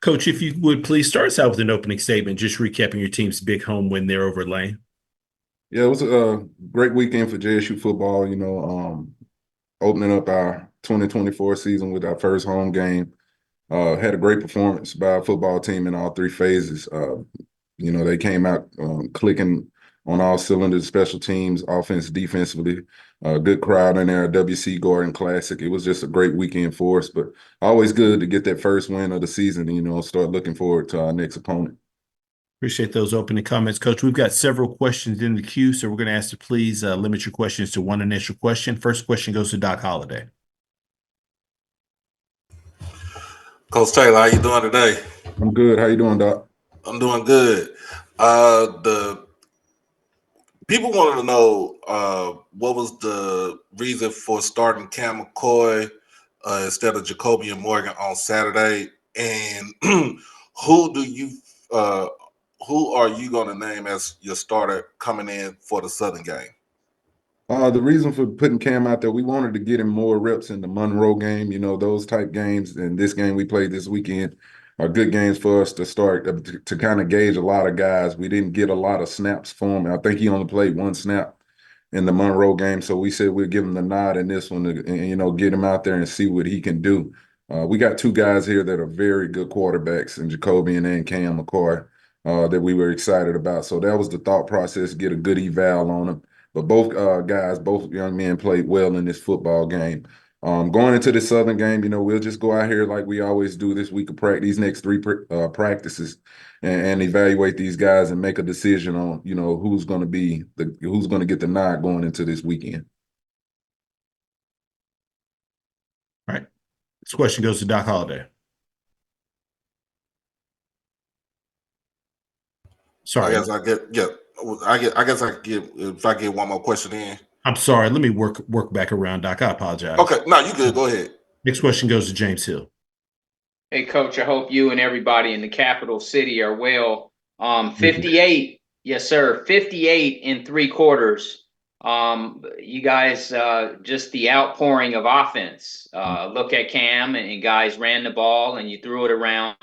Coach, if you would please start us out with an opening statement, just recapping your team's big home win there over Lane. Yeah, it was a great weekend for JSU football. Opening up our 2024 season with our first home game. Had a great performance by our football team in all three phases. They came out clicking on all cylinders, special teams, offense, defensively. Good crowd in there, WC Gordon Classic. It was just a great weekend for us, but always good to get that first win of the season and, start looking forward to our next opponent. Appreciate those opening comments, Coach. We've got several questions in the queue, so we're going to ask you please limit your questions to one initial question. First question goes to Doc Holliday. Coach Taylor, how you doing today? I'm good. How you doing, Doc? I'm doing good. The people wanted to know what was the reason for starting Cam McCoy instead of Jacoby and Morgan on Saturday, and who do you uh, who are you going to name as your starter coming in for the Southern game? The reason for putting Cam out there, we wanted to get him more reps in the Monroe game, those type games. And this game we played this weekend are good games for us to start to kind of gauge a lot of guys. We didn't get a lot of snaps for him. I think he only played one snap in the Monroe game. So we said we'd give him the nod in this one and get him out there and see what he can do. We got two guys here that are very good quarterbacks in Jacoby and Cam McCoy that we were excited about. So that was the thought process, get a good eval on them. But both guys, both young men played well in this football game. Going into the Southern game, we'll just go out here like we always do this week of practice, these next three practices, and evaluate these guys and make a decision on, who's going to get the nod going into this weekend. All right. This question goes to Doc Holliday. Sorry. I guess I could get if I get one more question in. I'm sorry. Let me work back around, Doc. I apologize. Okay, no, you good. Go ahead. Next question goes to James Hill. Hey, Coach, I hope you and everybody in the capital city are well. 58, yes, sir, 58 in three quarters. You guys, just the outpouring of offense. Look at Cam and guys ran the ball and you threw it around.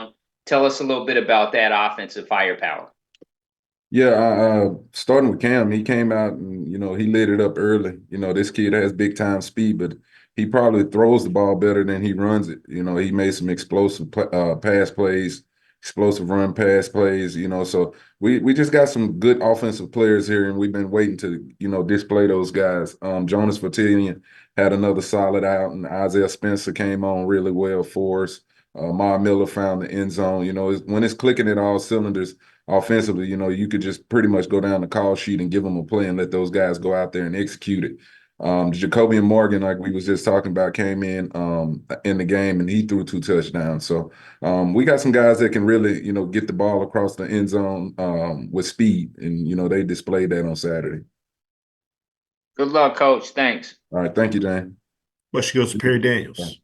Tell us a little bit about that offensive firepower. Yeah, starting with Cam, he came out and, he lit it up early. This kid has big time speed, but he probably throws the ball better than he runs it. He made some explosive pass plays, explosive run pass plays, so we just got some good offensive players here, and we've been waiting to, display those guys. Jonas Vertillion had another solid out, and Isaiah Spencer came on really well for us. Ma Miller found the end zone. When it's clicking at all cylinders offensively, you could just pretty much go down the call sheet and give them a play and let those guys go out there and execute it. Jacoby and Morgan, like we was just talking about, came in the game and he threw two touchdowns. So we got some guys that can really, get the ball across the end zone with speed, and they displayed that on Saturday. Good luck, Coach. Thanks. All right, thank you, Dan. Question goes to Perry Daniels.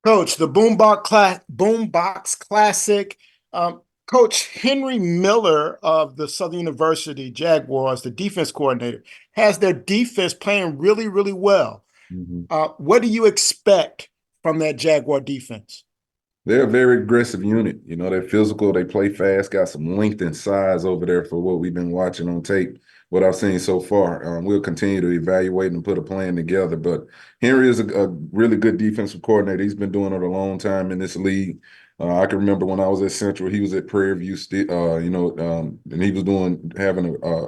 Coach, the Boombox Classic. Coach Henry Miller of the Southern University Jaguars, the defense coordinator, has their defense playing really, really well. What do you expect from that Jaguar defense? They're a very aggressive unit. They're physical. They play fast, got some length and size over there for what we've been watching on tape, what I've seen so far. We'll continue to evaluate and put a plan together. But Henry is a really good defensive coordinator. He's been doing it a long time in this league. I can remember when I was at Central, he was at Prairie View, and he was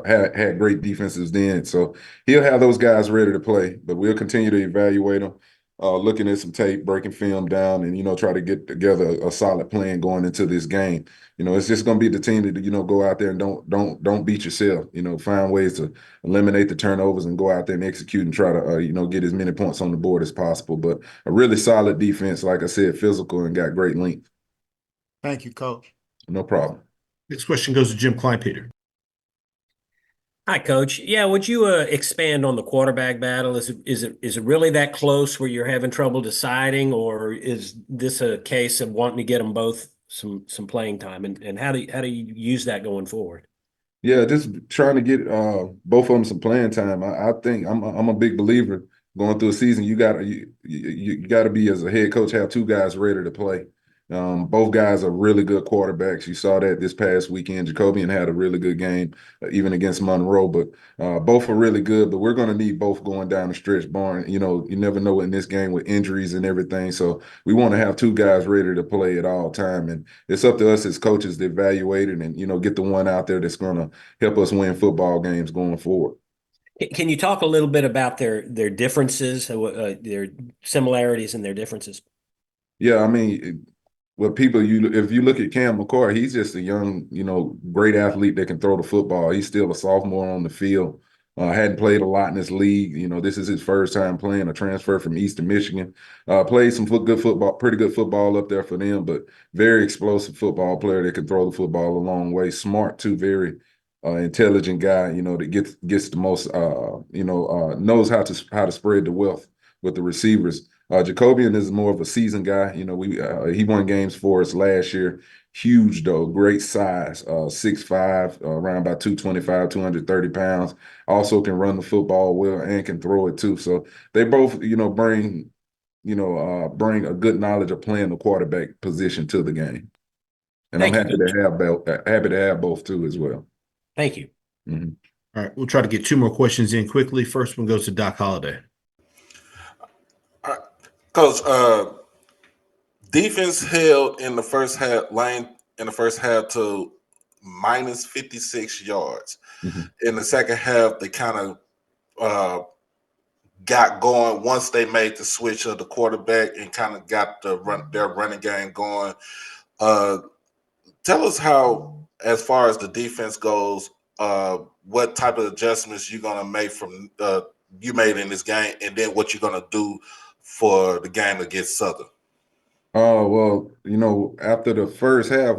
had great defenses then. So he'll have those guys ready to play. But we'll continue to evaluate them. Looking at some tape, breaking film down, and try to get together a solid plan going into this game. It's just going to be the team that go out there and don't beat yourself. Find ways to eliminate the turnovers and go out there and execute and try to get as many points on the board as possible. But a really solid defense, like I said, physical and got great length. Thank you, Coach. No problem. Next question goes to Jim Kleinpeter. Hi, Coach. Yeah, would you expand on the quarterback battle? Is it really that close where you're having trouble deciding, or is this a case of wanting to get them both some playing time? And how do you use that going forward? Yeah, just trying to get both of them some playing time. I think I'm a big believer going through a season. You got to be, as a head coach, have two guys ready to play. Both guys are really good quarterbacks. You saw that this past weekend. Jacobian had a really good game, even against Monroe. But both are really good. But we're going to need both going down the stretch. Barn, you know, you never know in this game with injuries and everything. So we want to have two guys ready to play at all time. And it's up to us as coaches to evaluate it and, you know, get the one out there that's going to help us win football games going forward. Can you talk a little bit about their differences, their similarities and their differences? Yeah, I mean, well, if you look at Cam McCoy, he's just a young, you know, great athlete that can throw the football. He's still a sophomore on the field. Hadn't played a lot in this league. You know, this is his first time playing, a transfer from Eastern Michigan. Played some good football, pretty good football up there for them, but very explosive football player that can throw the football a long way. Smart too, very intelligent guy. You know, that gets the most. Knows how to spread the wealth with the receivers. Jacobian is more of a seasoned guy. You know, he won games for us last year. Huge though, great size, 6'5", around about 225, 230 pounds. Also can run the football well and can throw it too. So they both, you know, bring a good knowledge of playing the quarterback position to the game. And I'm Thank you, happy to have both too as well. Thank you. Mhm. All right, we'll try to get two more questions in quickly. First one goes to Doc Holliday. Coach, defense held in the first half to minus 56 yards. Mhm. In the second half, they kind of got going once they made the switch of the quarterback and kind of got their running game going. Tell us how, as far as the defense goes, what type of adjustments you're gonna make from you made in this game, and then what you're gonna do for the game against Southern. Oh, well, you know, after the first half,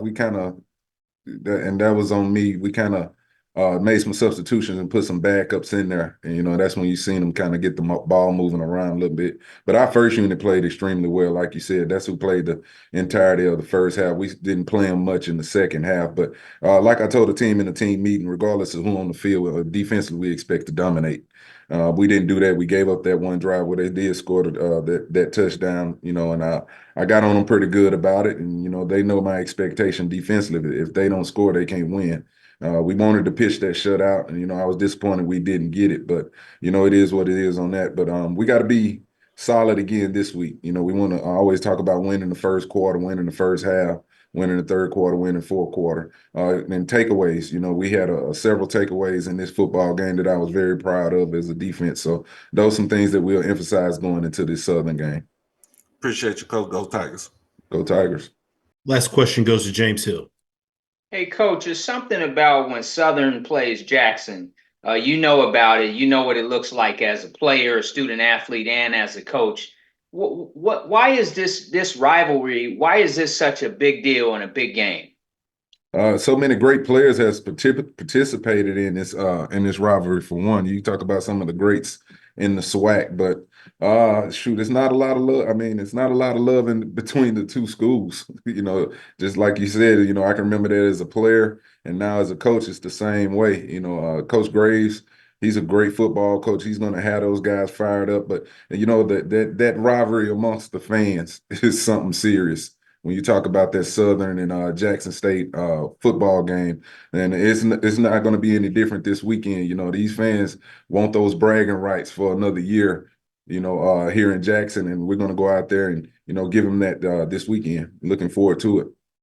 that was on me. We kind of made some substitutions and put some backups in there. And, you know, that's when you seen them kind of get the ball moving around a little bit. But our first unit played extremely well. Like you said, that's who played the entirety of the first half. We didn't play them much in the second half. But like I told the team in the team meeting, regardless of who on the field, defensively, we expect to dominate. We didn't do that. We gave up that one drive where they did score that touchdown, you know, and I got on them pretty good about it. And, you know, they know my expectation defensively. If they don't score, they can't win. We wanted to pitch that shutout, and, you know, I was disappointed we didn't get it. But, you know, it is what it is on that. But we got to be solid again this week. You know, we want to always talk about winning the first quarter, winning the first half, winning the third quarter, winning fourth quarter. And takeaways, you know, we had several takeaways in this football game that I was very proud of as a defense. So those are some things that we'll emphasize going into this Southern game. Appreciate you, Coach. Go Tigers. Go Tigers. Last question goes to James Hill. Hey, Coach, it's something about when Southern plays Jackson. You know about it. You know what it looks like as a player, a student athlete, and as a coach. Why is this rivalry? Why is this such a big deal and a big game? So many great players has participated in this rivalry. For one, you talk about some of the greats in the SWAC, but shoot, it's not a lot of love. I mean, it's not a lot of love in between the two schools. You know, just like you said, you know, I can remember that as a player, and now as a coach, it's the same way. You know, Coach Graves, he's a great football coach. He's going to have those guys fired up, but you know that rivalry amongst the fans is something serious. When you talk about that Southern and Jackson State football game, and it's not going to be any different this weekend. You know, these fans want those bragging rights for another year, you know, here in Jackson, and we're going to go out there and, you know, give them that this weekend. Looking forward to it.